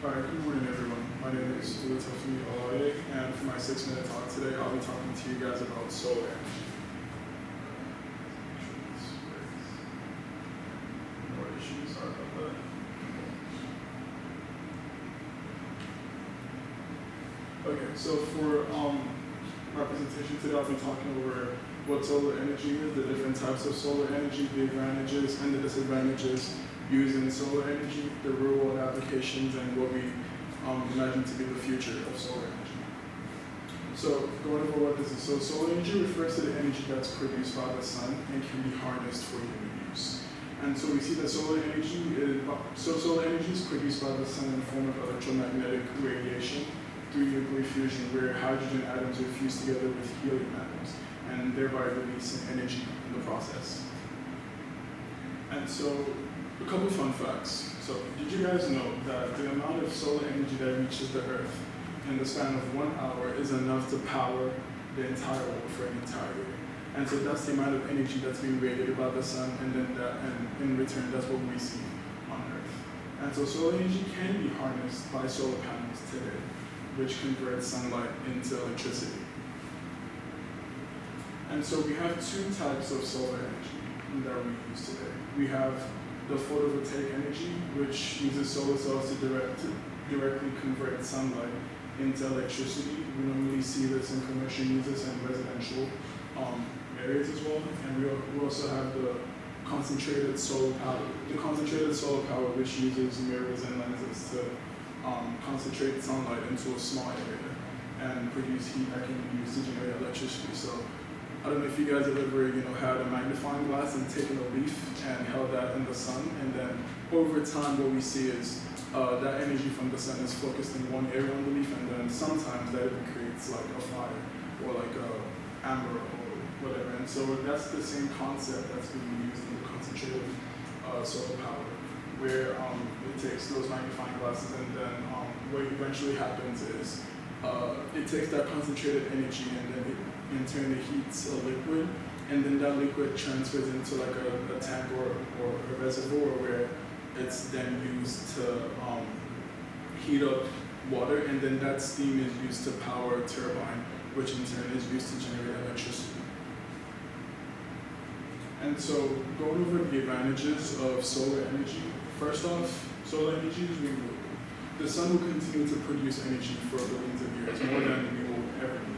Hi, good morning everyone. My name is Olutofunmi Olaoye, and for my 6-minute talk today, I'll be talking to you guys about solar energy. No issues, sorry about that. Okay, so for my presentation today, I'll be talking over what solar energy is, the different types of solar energy, the advantages and the disadvantages using solar energy, the real-world applications, and what we imagine to be the future of solar energy. So going over what this is. So solar energy refers to the energy that's produced by the sun and can be harnessed for human use. And so we see that solar energy is produced by the sun in the form of electromagnetic radiation through nuclear fusion, where hydrogen atoms are fused together with helium atoms, and thereby releasing energy in the process. And so a couple fun facts. So did you guys know that the amount of solar energy that reaches the Earth in the span of 1 hour is enough to power the entire world for an entire year? And so that's the amount of energy that's being radiated by the sun, and then in return, that's what we receive on Earth. And so solar energy can be harnessed by solar panels today, which converts sunlight into electricity. And so we have two types of solar energy that we use today. We have the photovoltaic energy, which uses solar cells to directly convert sunlight into electricity. We normally see this in commercial uses and residential areas as well. And we also have the concentrated solar power. The concentrated solar power, which uses mirrors and lenses to concentrate sunlight into a small area and produce heat that can be used to generate electricity. So I don't know if you guys have ever, had a magnifying glass and taken a leaf and held that in the sun, and then over time what we see is that energy from the sun is focused in one area on the leaf, and then sometimes that even creates like a fire or like a amber or whatever. And so that's the same concept that's being used in the concentrated solar power, where it takes those magnifying glasses, and then what eventually happens is it takes that concentrated energy, and then in turn it heats a liquid, and then that liquid transfers into like a tank or a reservoir, where it's then used to heat up water, and then that steam is used to power a turbine, which in turn is used to generate electricity. And so going over the advantages of solar energy, first off, solar energy is renewable. The sun will continue to produce energy for billions of years, more than we will ever need.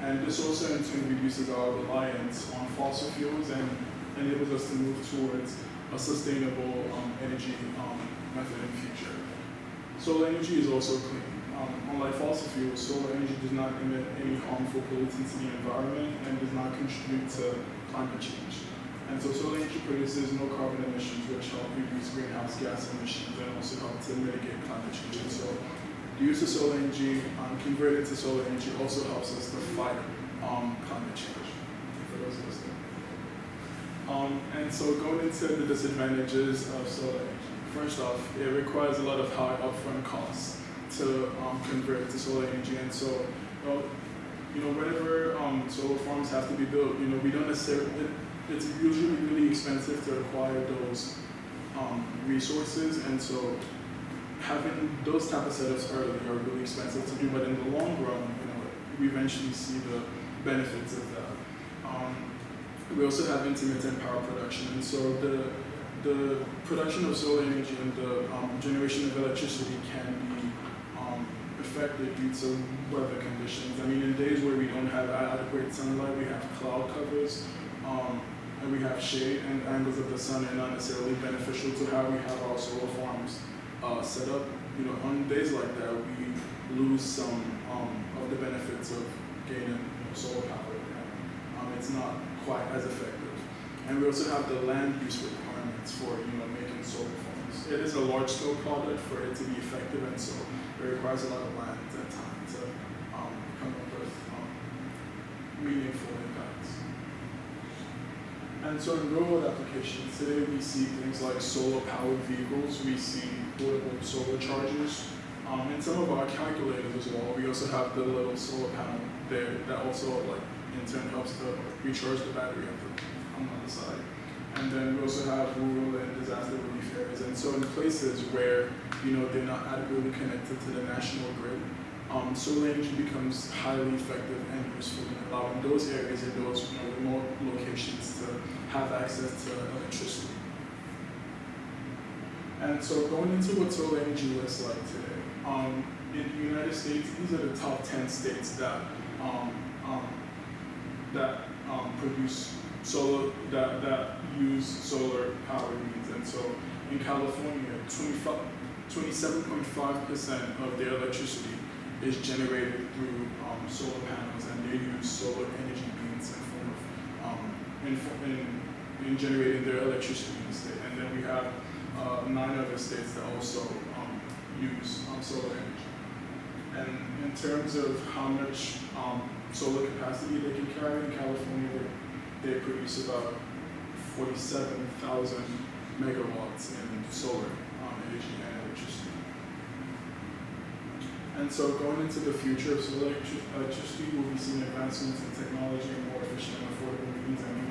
And this also in turn reduces our reliance on fossil fuels and enables us to move towards a sustainable energy method in the future. Solar energy is also clean. Unlike fossil fuels, solar energy does not emit any harmful pollutants to the environment and does not contribute to climate change. And so solar energy produces no carbon emissions, which help reduce greenhouse gas emissions and also help to mitigate climate change. And so the use of solar energy, converted to solar energy, also helps us to fight climate change, for those listening. And so going into the disadvantages of solar energy. First off, it requires a lot of high upfront costs to convert to solar energy. And so, whenever solar farms have to be built, we don't necessarily, it's usually really expensive to acquire those resources, and so having those type of setups early are really expensive to do, but in the long run, we eventually see the benefits of that. We also have intermittent power production, and so the production of solar energy and the generation of electricity can be affected due to weather conditions. I mean, in days where we don't have adequate sunlight, we have cloud covers, and we have shade, and angles of the sun are not necessarily beneficial to how we have our solar farms set up. On days like that, we lose some of the benefits of gaining solar power. It's not quite as effective. And we also have the land use requirements for making solar farms. It is a large-scale product for it to be effective, and so it requires a lot of land at times to come up with meaningful impacts. And so in real-world applications, today we see things like solar-powered vehicles, we see portable solar chargers, and some of our calculators as well. We also have the little solar panel there that also in turn helps to recharge the battery on the other side. And then we also have rural and disaster relief areas. And so in places where, they're not adequately connected to the national grid, solar energy becomes highly effective and useful in allowing those areas and those remote locations to have access to electricity. And so going into what solar energy looks like today, in the United States, these are the top 10 states that produce solar, that use solar power needs. And so in California, 27.5% of their electricity is generated through solar panels, and they use solar energy beams in generating their electricity in the state. And then we have 9 other states that also use solar energy. And in terms of how much solar capacity they can carry, in California, they produce about 47,000 megawatts in solar energy and electricity. And so going into the future of solar electricity, we'll be seeing advancements in technology and more efficient and affordable means, and